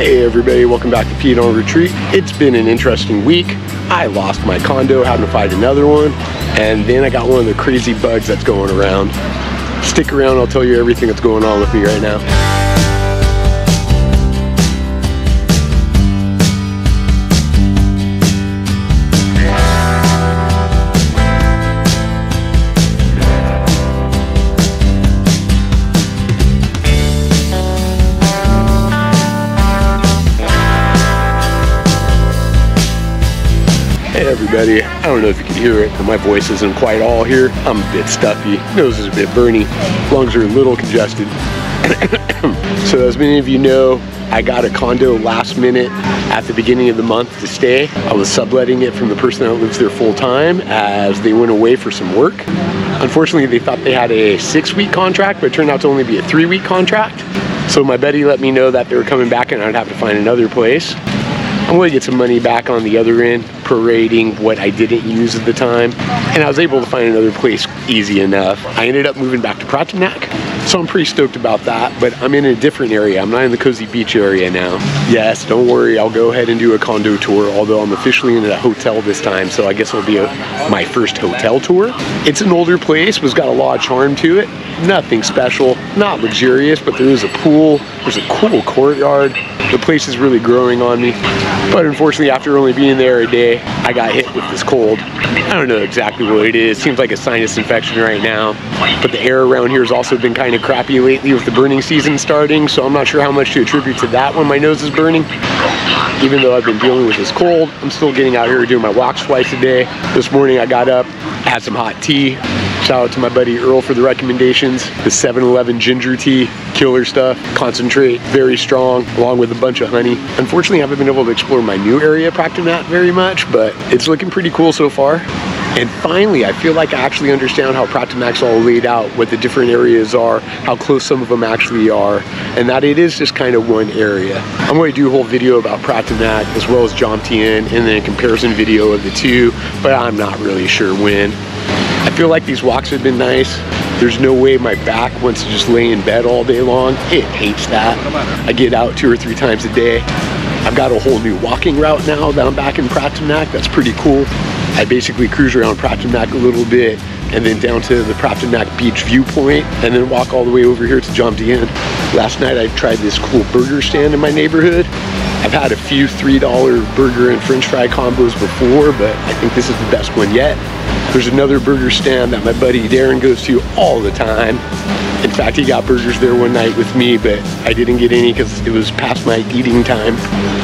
Hey everybody, welcome back to Pete on Retreat. It's been an interesting week. I lost my condo, having to find another one, and then I got one of the crazy bugs that's going around. Stick around, I'll tell you everything that's going on with me right now. Hey everybody, I don't know if you can hear it, but my voice isn't quite all here. I'm a bit stuffy, nose is a bit burny, lungs are a little congested. So as many of you know, I got a condo last minute at the beginning of the month to stay. I was subletting it from the person that lives there full time as they went away for some work. Unfortunately, they thought they had a 6-week contract, but it turned out to only be a 3-week contract. So my buddy let me know that they were coming back and I'd have to find another place. I'm going to get some money back on the other end, prorating what I didn't use at the time, and I was able to find another place easy enough. I ended up moving back to Frontenac, so I'm pretty stoked about that, but I'm in a different area. I'm not in the Cozy Beach area now. Yes, don't worry, I'll go ahead and do a condo tour, although I'm officially in a hotel this time, so I guess it'll be my first hotel tour. It's an older place, but it's got a lot of charm to it. Nothing special, not luxurious, but there is a pool, there's a cool courtyard. The place is really growing on me. But unfortunately, after only being there a day, I got hit with this cold. I don't know exactly what it is. Seems like a sinus infection right now. But the air around here has also been kind of crappy lately with the burning season starting, so I'm not sure how much to attribute to that when my nose is burning. Even though I've been dealing with this cold, I'm still getting out here doing my walks twice a day. This morning I got up, had some hot tea. Shout out to my buddy Earl for the recommendations. The 7-Eleven ginger tea, killer stuff. Concentrate, very strong, along with a bunch of honey. Unfortunately, I haven't been able to explore my new area, Frontenac, very much, but it's looking pretty cool so far. And finally, I feel like I actually understand how Frontenac's all laid out, what the different areas are, how close some of them actually are, and that it is just kind of one area. I'm going to do a whole video about Frontenac as well as Jomtien, and then a comparison video of the two, but I'm not really sure when. I feel like these walks have been nice. There's no way my back wants to just lay in bed all day long. It hates that. I get out 2 or 3 times a day. I've got a whole new walking route now that I'm back in Frontenac. That's pretty cool. I basically cruise around Frontenac a little bit and then down to the Frontenac Beach viewpoint and then walk all the way over here to Jomtien. Last night I tried this cool burger stand in my neighborhood. I've had a few $3 burger and french fry combos before, but I think this is the best one yet. There's another burger stand that my buddy Darren goes to all the time. In fact, he got burgers there one night with me, but I didn't get any because it was past my eating time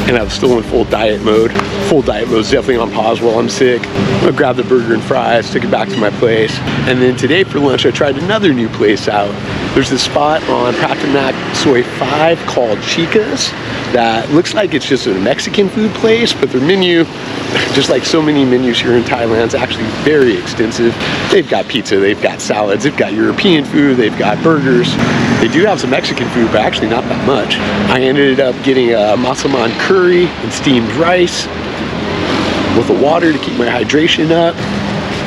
and I was still in full diet mode. Full diet mode is definitely on pause while I'm sick. I grabbed the burger and fries, took it back to my place. And then today for lunch, I tried another new place out. There's this spot on Frontenac Soy 5 called Chica's that looks like it's just a Mexican food place, but their menu, just like so many menus here in Thailand, is actually very extensive. They've got pizza, they've got salads, they've got European food, they've got burgers. They do have some Mexican food, but actually not that much. I ended up getting a masaman curry and steamed rice with the water to keep my hydration up.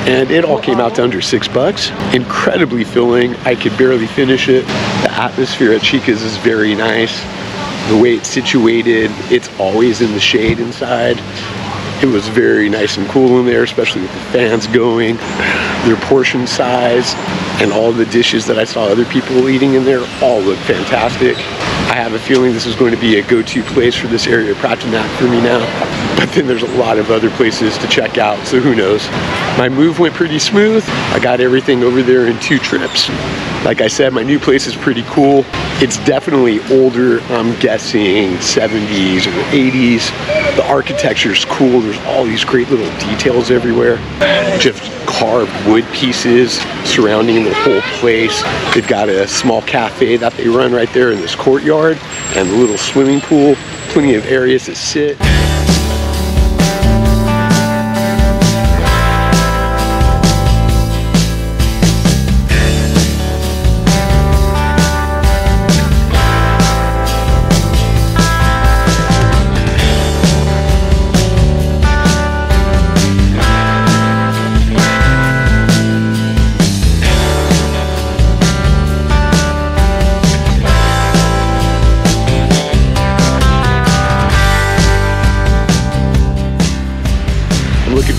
And it all came out to under $6. Incredibly filling. I could barely finish it. The atmosphere at Chica's is very nice. The way it's situated, it's always in the shade inside. It was very nice and cool in there, especially with the fans going. Their portion size and all the dishes that I saw other people eating in there all look fantastic. I have a feeling this is going to be a go-to place for this area of Frontenac for me now. But then there's a lot of other places to check out, so who knows. My move went pretty smooth. I got everything over there in 2 trips. Like I said, my new place is pretty cool. It's definitely older, I'm guessing 70s or 80s. The architecture's cool. There's all these great little details everywhere. Just carved wood pieces surrounding the whole place. They've got a small cafe that they run right there in this courtyard and a little swimming pool, plenty of areas to sit.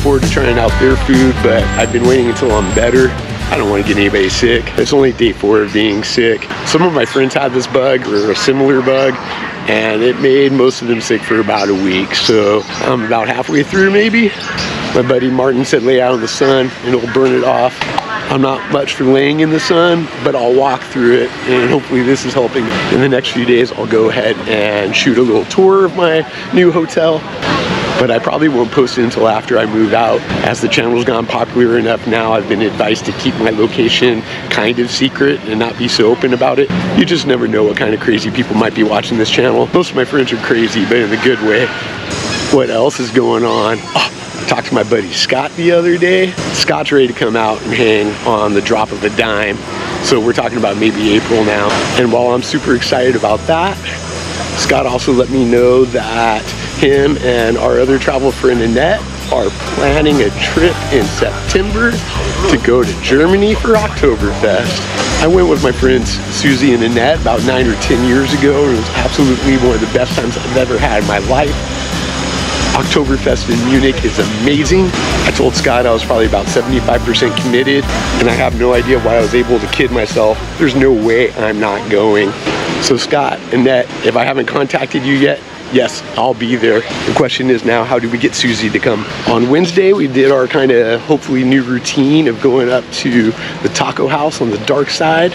forward to trying out their food, but I've been waiting until I'm better. I don't want to get anybody sick. It's only day 4 of being sick. Some of my friends had this bug or a similar bug, and it made most of them sick for about a week. So I'm about halfway through maybe. My buddy Martin said lay out in the sun and it'll burn it off. I'm not much for laying in the sun, but I'll walk through it, and hopefully this is helping. In the next few days, I'll go ahead and shoot a little tour of my new hotel. But I probably won't post it until after I move out. As the channel's gone popular enough now, I've been advised to keep my location kind of secret and not be so open about it. You just never know what kind of crazy people might be watching this channel. Most of my friends are crazy, but in a good way. What else is going on? I talked to my buddy Scott the other day. Scott's ready to come out and hang on the drop of a dime. So we're talking about maybe April now. And while I'm super excited about that, Scott also let me know that him and our other travel friend Annette are planning a trip in September to go to Germany for Oktoberfest. I went with my friends Susie and Annette about 9 or 10 years ago, and it was absolutely one of the best times I've ever had in my life. Oktoberfest in Munich is amazing. I told Scott I was probably about 75% committed, and I have no idea why I was able to kid myself. There's no way I'm not going. So Scott, Annette, if I haven't contacted you yet, yes, I'll be there. The question is now, how do we get Susie to come? On Wednesday, we did our kind of hopefully new routine of going up to the taco house on the dark side.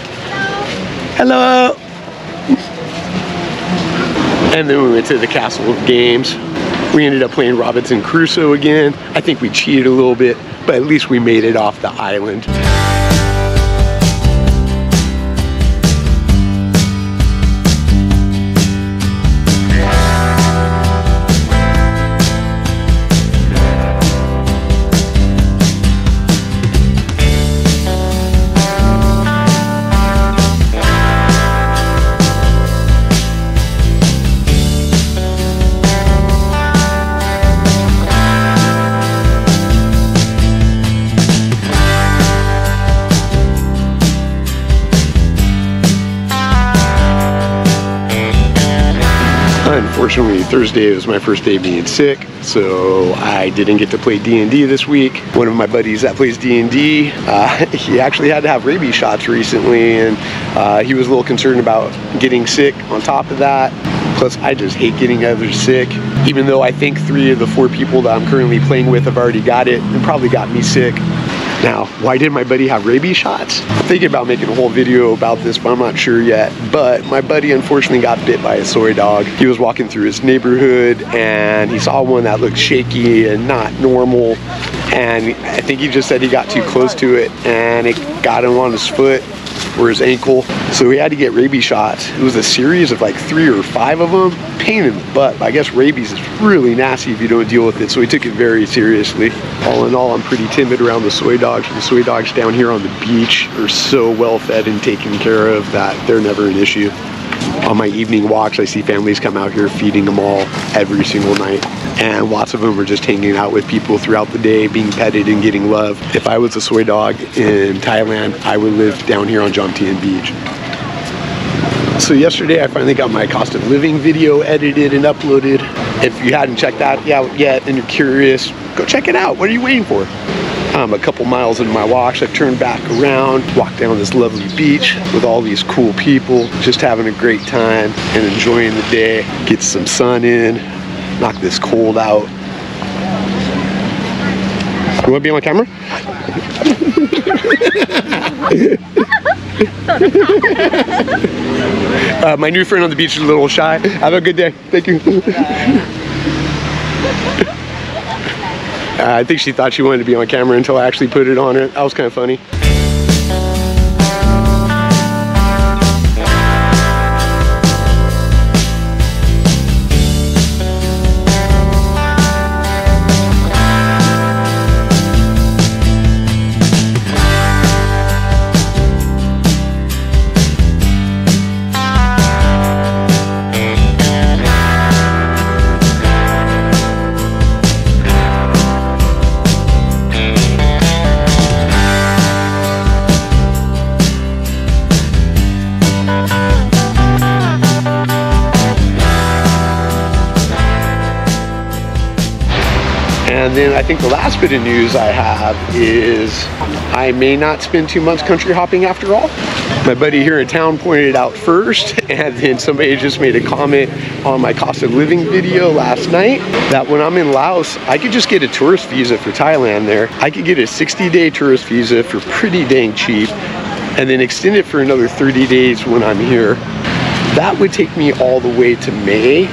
Hello! And then we went to the Castle of Games. We ended up playing Robinson Crusoe again. I think we cheated a little bit, but at least we made it off the island. Unfortunately, Thursday was my first day being sick, so I didn't get to play D&D this week. One of my buddies that plays D&D, he actually had to have rabies shots recently, and he was a little concerned about getting sick on top of that. Plus, I just hate getting others sick. Even though I think 3 of the 4 people that I'm currently playing with have already got it and probably got me sick. Now, why did my buddy have rabies shots? I'm thinking about making a whole video about this, but I'm not sure yet. But my buddy unfortunately got bit by a soy dog. He was walking through his neighborhood and he saw one that looked shaky and not normal. And I think he just said he got too close to it and it got him on his foot or his ankle. So he had to get rabies shots. It was a series of like 3 or 5 of them. Pain in the butt. I guess rabies is really nasty if you don't deal with it, so he took it very seriously. All in all, I'm pretty timid around the soy dogs. The soy dogs down here on the beach are so well fed and taken care of that they're never an issue. On my evening walks, I see families come out here feeding them all every single night. And lots of them are just hanging out with people throughout the day, being petted and getting love. If I was a soy dog in Thailand, I would live down here on Jomtien Beach. So yesterday I finally got my cost of living video edited and uploaded. If you hadn't checked that out yet and you're curious, go check it out. What are you waiting for? I'm a couple miles into my walks. I've turned back around, walked down this lovely beach with all these cool people, just having a great time and enjoying the day. Get some sun in, knock this cold out. You want to be on my camera? My new friend on the beach is a little shy. Have a good day. Thank you. I think she thought she wanted to be on camera until I actually put it on her. That was kind of funny. And then I think the last bit of news I have is I may not spend 2 months country hopping after all. My buddy here in town pointed it out first, and then somebody just made a comment on my cost of living video last night that when I'm in Laos, I could just get a tourist visa for Thailand there. I could get a 60-day tourist visa for pretty dang cheap, and then extend it for another 30 days when I'm here. That would take me all the way to May,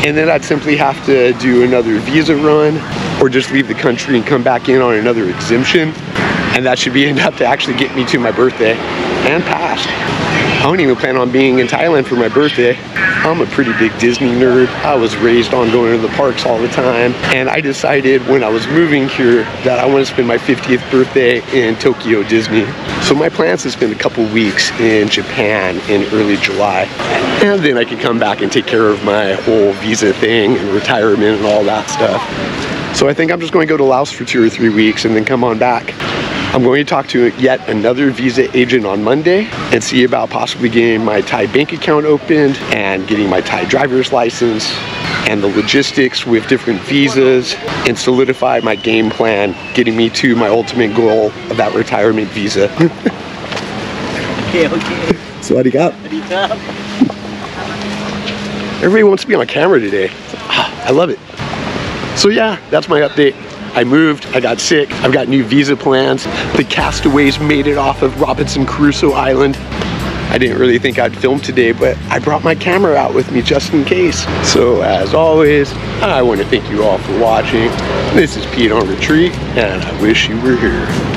and then I'd simply have to do another visa run or just leave the country and come back in on another exemption, and that should be enough to actually get me to my birthday and past. I don't even plan on being in Thailand for my birthday. I'm a pretty big Disney nerd. I was raised on going to the parks all the time, and I decided when I was moving here that I want to spend my 50th birthday in Tokyo Disney. So my plan is to spend a couple weeks in Japan in early July, and then I can come back and take care of my whole visa thing and retirement and all that stuff. So I think I'm just going to go to Laos for 2 or 3 weeks and then come on back. I'm going to talk to yet another visa agent on Monday and see about possibly getting my Thai bank account opened and getting my Thai driver's license and the logistics with different visas, and solidify my game plan getting me to my ultimate goal of that retirement visa. Okay. Sawadee krap. Everybody wants to be on camera today. I love it. So yeah, that's my update. I moved, I got sick, I've got new visa plans. The castaways made it off of Robinson Crusoe Island. I didn't really think I'd film today, but I brought my camera out with me just in case. So as always, I want to thank you all for watching. This is Pete on Retreat, and I wish you were here.